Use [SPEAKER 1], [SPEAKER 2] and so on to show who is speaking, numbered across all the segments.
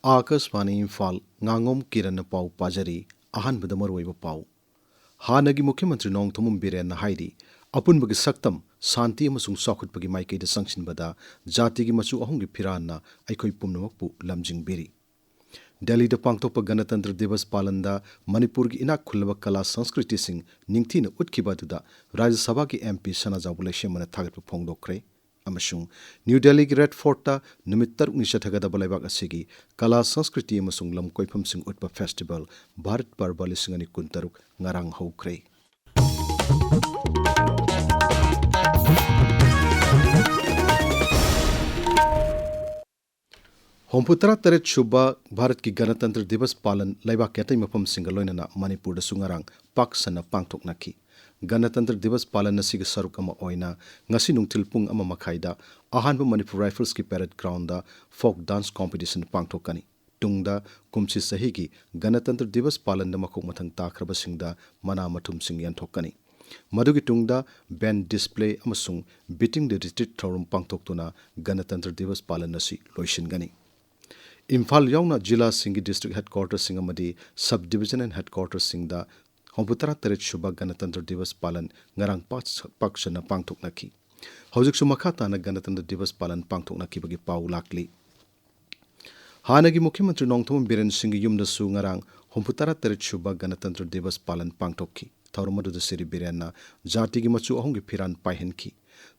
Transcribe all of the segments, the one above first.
[SPEAKER 1] Akashvani Imphal ngangom kiran pau pajari ahan badamar oiba pau hanagi mukhyamantri nongthomum biren na hairi apunbagi saktam santi amasung sakhutpagi maikei da sangsinbada jati gi machu ahong gi phiran na aikoi pumnamakpu lamjing biri Delhi da pangtokpa Ganatantra Divas Palanda Manipur gi inak khulaba kala sanskriti sing ningthina utkiba duda Rajya Sabha ki MP Sanajawul Shemana thagat phongdokre amasung New Delhi gi Red Fort ta numit taruk ni shathagada balaibak asigi kala sanskriti amasung lam koifam sing utpa festival Bharat Parba lisingani kuntaruk ngarang hokre Homputara Teret Shubha Bharat ki Ganatantra Divas Palan Laiba Ketai Mapam Singaloinana Manipur da Sungarang Pak Sana Pangtok Naki. Ganatantra Divas Palan Nasiga Sarukama Oina Ngasi Nungtil Pung Ama Makaida Ahanba Manipur Rifles ki Parade Ground da Folk Dance Competition Pangtokani. Tungda Kumsi Sahigi Ganatantra Divas Palan da Makok Matang Takraba Singda Mana Matum Sing Yantokani. Madugi tungda band display amasung beating the retreat thorum pangtoktuna Ganatantra Divas Palan nasi loishingani. Imphal yauna jila singi district headquarters singamadi subdivision and headquarters singda Homputara Teret Shubha Ganatantra Divas Palan ngarang pakshana pangtoknaki. Hojik sumakata na Ganatantra Divas Palan pangtoknaki bagi pau lakli. Hanagi Mukhyamantri Nongthom Biren Singh yumda su ngarang Homputara Teret Shubha Ganatantra Divas Palan pangtokki. Thaurum adu siri birenna jati gi machu ahong gi phiran paihenki.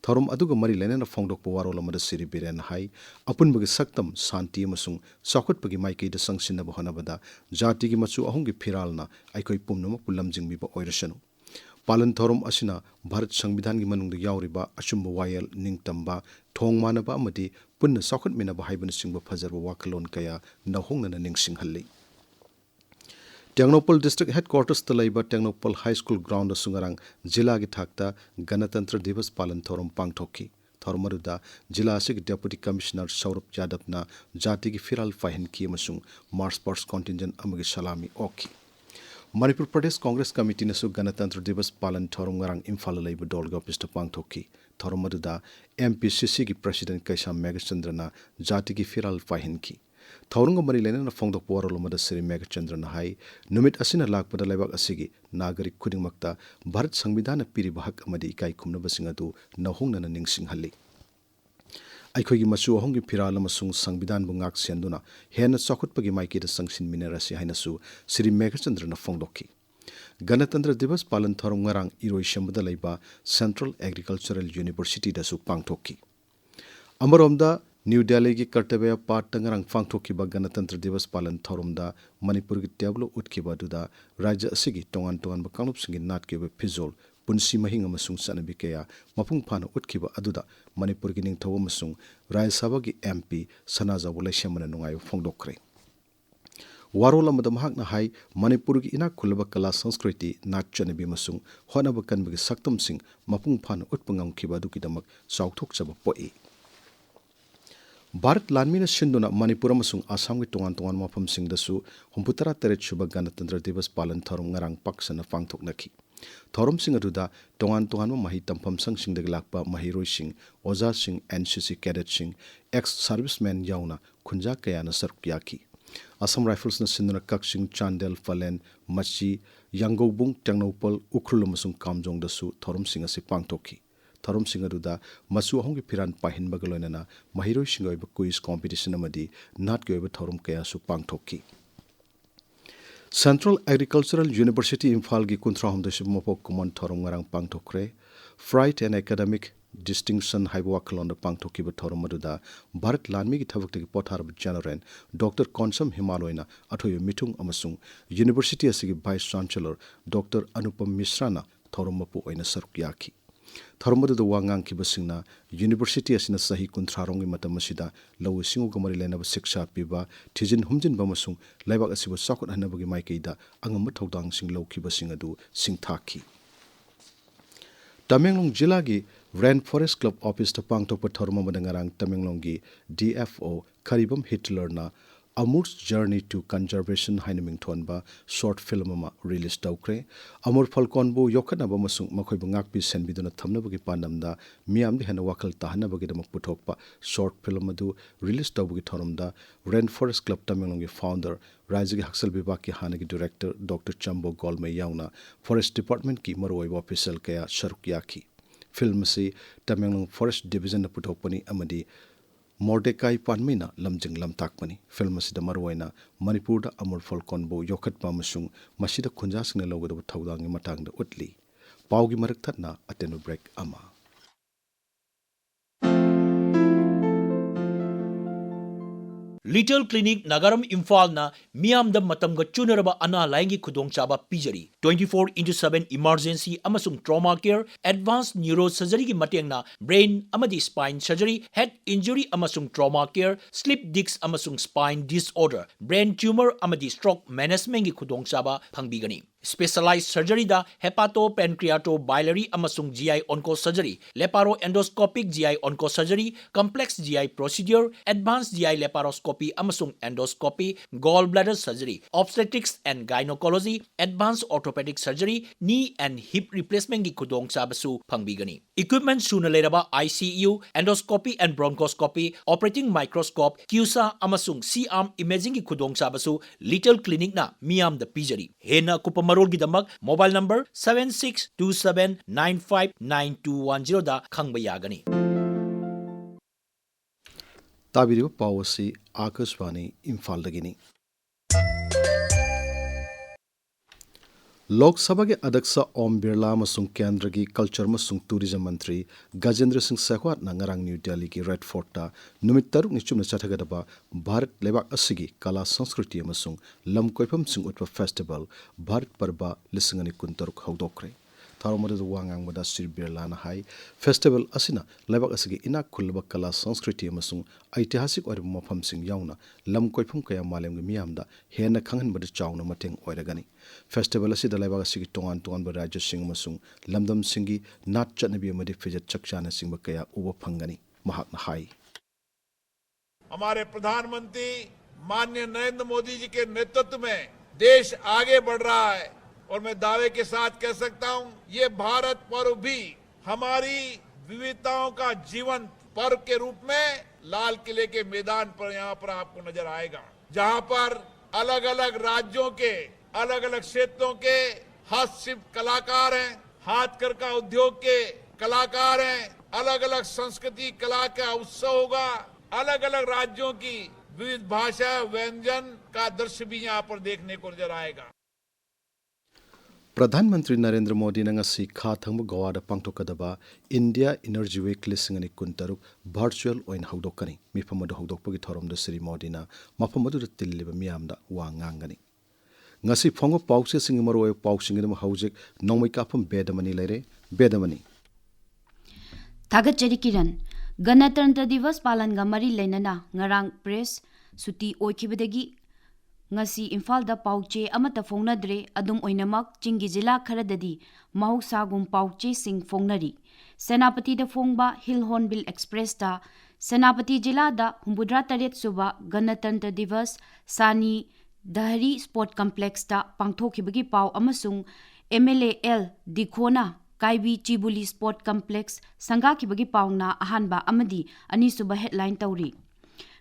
[SPEAKER 1] Thorum aduga mari lenena phongdokpa warol amada siri biren hai apunbagi saktam santi amasung sakhutpagi maikei da sangsinna bohanabada jati gi machu ahong gi phiralna aikoi pumnama pulamjing biba oirasanu palan thorum asina Bharat Sangvidhan gi manungda yauriba achumba wayel ningtamba thongmanaba amadi punna sakhutminaba haibana singba phajarba wakalon kaya nahongnana ningsinghalli Technopal District Headquarters Talaiba Technopal High School Ground Sungarang Jila gi thakta Ganatantra Divas Palan Thorum Pangthokki. Thormaruda Jila Asik Deputy Commissioner Saurabh Yadav na Jati gi Firal Fahenki amasung March Past Contingent amagi salami oki. Manipur Pradesh Congress Committee nasu Ganatantra Divas Palan Thorum ngarang Imphal Laiba Dolga Pista Pangthokki. Thormaruda MPCC gi President Kaisam Megachandra na Jati gi Firal Fahenki. Thaurunga mari lena na phongdok porolo mada Sri Megachandra na hai numit asina lakpada laibak asigi nagarik khudingmakta Bharat Sangvidhana piriba hak amadi ikai khumnaba singadu nahongna na ningsinghalli aikhogi machu ahongi phiral amasung Sangvidhan bu ngak sianduna hena chakhutpagi maiki da sangsin minarasi hainasu Sri Megachandra na phongdokki Ganatantra Divas Palan Thorum ngarang iroi shambada laiba Central Agricultural University da su pangthokki Amaromda New Delhi ki Kartavya Part tangarang phangthokiba Ganatantra Divas Palan Thorumda Manipur ki tablo utkiba duda Rajya asigi tongan ba kanglup singi natkeba phizol punsi mahing amasung sanabi kaya mapung phana utkiba aduda Manipur ki ningthaw amasung Rajya Sabha ki MP Sanajawul Shemana nungai phongdokre Warol amada mahakna hai Manipur ki inak khulaba kala sanskriti natchanabi amasung honaba kanbagi saktam sing mapung phana utpangam khiba dukidamak chawthokchaba poi Bharat Lanmina Sinduna Manipur amasung Assam gi tongan mafam singdasu Homputara Teret Shubha Ganatantra Divas Palan Thorum ngarang paksana pangthoknaki. Thorum sing aduda tongan mahi tampam sang singdagi lakpa mahiroi sing Oza sing NCC cadet sing ex-servicemen yauna khunja kayana sarukyaki. Assam Rifles na sinduna Kaksing Chandel Falen Machi Yanggobung Technopal Ukhrul amasung Kamjong dasu Thorum sing asi pangthokki. Thorum Singaruda Masu Hongi Piran Pahin Bagaloina Mahiro Singoi quiz competition amadi not go Thorum Kaya su Pangtoki. Central Agricultural University Imphal gi Kuntrahom de Shimopo Kumon Thorum Ngarang Pangtokre Fright and Academic Distinction Haiwakalon the Pangtoki Thorum Maduda Bharat Lanmi gi Thavuk Pothar General Dr. Konsam Himaloina Atoyo Mitung Amasung University Asigi Vice Chancellor Dr. Anupam Misrana Thorum Mapu Oina Sarukyaki. Thormadu the Wangang Kibasingna, University as in a Sahi Kuntrarongi Matamasida, Low Singo Gamari Lena Siksha Piba, Tijin Humjin Bamasung, Leva as he was Sokot Hanabagi Maikeda, Angamatodang Sing Low Kibasingadu, Sing Taki. Tamenglong Jilagi, Rand Forest Club Office to Pangtopa Thorma Madangarang, Tamenglongi, DFO, Karibam Hitler na, Amur's Journey to Conservation haina mingthonba short film ama release tawkre. Amur Falconbu yokhanaba masung makoibu ngakpi senbiduna thamnabagi panamda miyamdi hena wakal tahanabagi damak puthokpa short film adu release tawbagi thorumda Rainforest Club Tamenglongi founder Rajagi Haksal Bibak ki hanagi director Dr. Chambo Golmay yauna Forest Department ki maruwaiba official kaya sharuk yaki. Film si Tamenglong Forest Division na puthokpani amadi Mordecai Panmina lamjing lamtakpani. Film asida maruwaina Manipurda Amur Falconbu yokhatpa amasung masida khunjasingna lawgadaba thawdangi matangda utli. Paugi marak thatna atenu break ama.
[SPEAKER 2] Little Clinic Nagaram Imphal na Miam da Matamga Chunaraba Ana Laingi Kudong Chaba Pijari 24/7 emergency amasung trauma care advanced neurosurgery ki mateng na brain amadi spine surgery head injury amasung trauma care slip disc amasung spine disorder brain tumor amadi stroke management ki kudong chaba phangbigani. Specialized surgery da hepatopancreatobiliary amasung GI onco surgery, laparoendoscopic GI onco surgery, complex GI procedure, advanced GI laparoscopy amasung endoscopy, gallbladder surgery, obstetrics and gynecology, advanced orthopedic surgery, knee and hip replacement gi kudong chabasu phangbigani. Equipment suna leraba ICU, endoscopy and bronchoscopy, operating microscope, CUSA amasung C-arm imaging gi kudong chabasu Little Clinic na miyam da pijari. Hena kupam Marolgidamak mobile number 7627959210 da khangba yagani.
[SPEAKER 1] Tabiriba pawasi Akashvani Imphal dagini. Lok Sabha ke Adaksa Om Birla amasung Kendra ki Culture amasung Tourism Mantri Gajendra Singh Sehwat na ngarang New Delhi ki Red Fort ta numit taruk ni chumna chathagadaba Bharat lebak asigi kala sanskriti amasung lam koifam sing utpa festival Bharat Parba lisingani kuntaruk haudokre. Tharomada wangang mada Sri Birla na hai festival asina lebak asigi inak khulba kala sanskriti amasung aitihasik oir mafam sing yauna lam koifam kaya malem gi miyamda hena khanghan bada chawna mateng oiragani. Festival asida lebak asigi tongan tongan ba rajya sing amasung lamdam singi nat chatnabi amadi fijat chakchana singba kaya uba phangani mahakna hai.
[SPEAKER 3] हमारे प्रधानमंत्री माननीय नरेंद्र मोदी जी के नेतृत्व में देश आगे बढ़ रहा है और मैं दावे के साथ कह सकता हूं ये भारत पर्व भी हमारी विविधताओं का जीवंत पर्व के रूप में लाल किले के मैदान पर यहाँ पर आपको नजर आएगा, जहाँ पर अलग अलग राज्यों के अलग अलग क्षेत्रों के हस्तशिल्प कलाकार हैं, हाथकरघा उद्योग के कलाकार हैं, अलग अलग संस्कृति कला का उत्सव होगा, अलग अलग राज्यों की विविध भाषा व्यंजन का दृश्य भी यहाँ पर देखने को नजर आएगा.
[SPEAKER 1] Pradhanmantri Narendra Modi na ngasi kha thangbu Goa da pangthokadaba India Energy Week lisingani kuntaruk virtual oin haudokani mifamadu haudokpagi thoromda Sri Modi na mafamadu da tilliba miyamda wa ngangani. Ngasi phongo pause singi maroi pausingi dam haujik nongmai kapam bedamani lere bedamani.
[SPEAKER 4] Thagat chari kiran Ganatantra Divas palan ga mari leinana ngarang press suti oikibadagi ngasi Imphal da pauche amata fongnadre adum oinamak chingi jila kharadadi mahoksagum pauche sing fongnari Senapati da fongba Hill Hornbill Express da Senapati jila da humbudra taret suba Ganatantra Divas Sani Dahari Sport Complex da pangthokibagi pau amasung MLAL Dikhona Kaibi Chibuli Sport Complex Sangakibagi pauna ahanba amadi anisuba headline tauri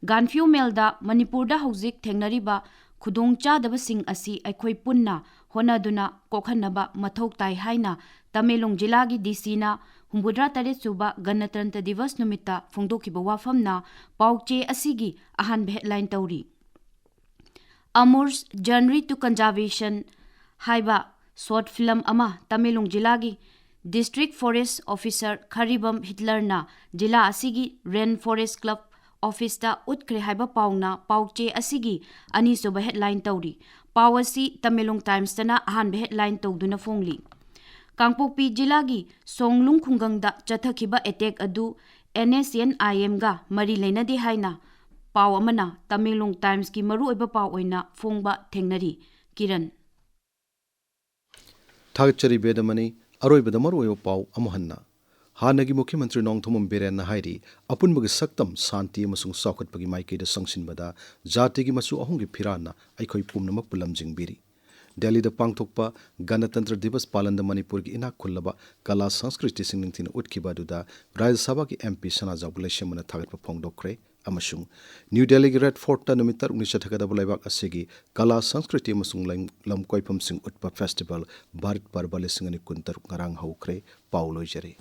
[SPEAKER 4] Ganfyu Melda Manipur da hauzik thengnariba khudong chadaba sing asi aikhoi punna honaduna kokhanaba mathok tai haina Tamelong jila gi DC na humbudra tare suba Ganatantra Divas numita phongdokiba wafamna pauche asigi ahanba headline tauri Amur's Journey to Conservation haiba short film ama Tamelong jila gi District Forest Officer Kharibam Hitler na jila asigi Rainforest Club Office da utkre haiba pauna pauche asigi ani suba headline tauri pawasi Tamelong Times tana ahan headline tawduna fongli Kangpokpi jila gi Songlung khungang da chathakhiba attack adu NSNIM ga mari leina de haina paw amana Tamelong Times ki maru oiba paw oina fongba thengnari Kiran
[SPEAKER 1] Thagchari bedamani aroi bedamaru yo paw amohanna हानगी मुख्यमंत्री नोंगथोम Beren हाइरी अपुनबगी सक्तम शांति अमसुंग साउखटपगी माइकेदा संगसिनबदा जातिगी मसु अहुंगी फिराना अखोई पुमनमक पुलमजिंगबिरी दिल्ली पांगथोकपा गणतंत्र दिवस पालन मणिपुर की इनाक खुल्लबा कला संस्कृति सिंगथिन उठखिबादुदा राज्य सभा की एमपी सनाजाव लेशमना थागतपा फोंगदोखरे अमसुंग न्यू दिल्ली की रेड फोर्ट नुमित तरुक निचथगदब लेबाक असिगी कला संस्कृति अमसुंग लमकोइफम सिंग उत्पा फेस्टिवल भारत पर्व लिसिंग 20 नरांग हौखरे पाउ लोइजरे।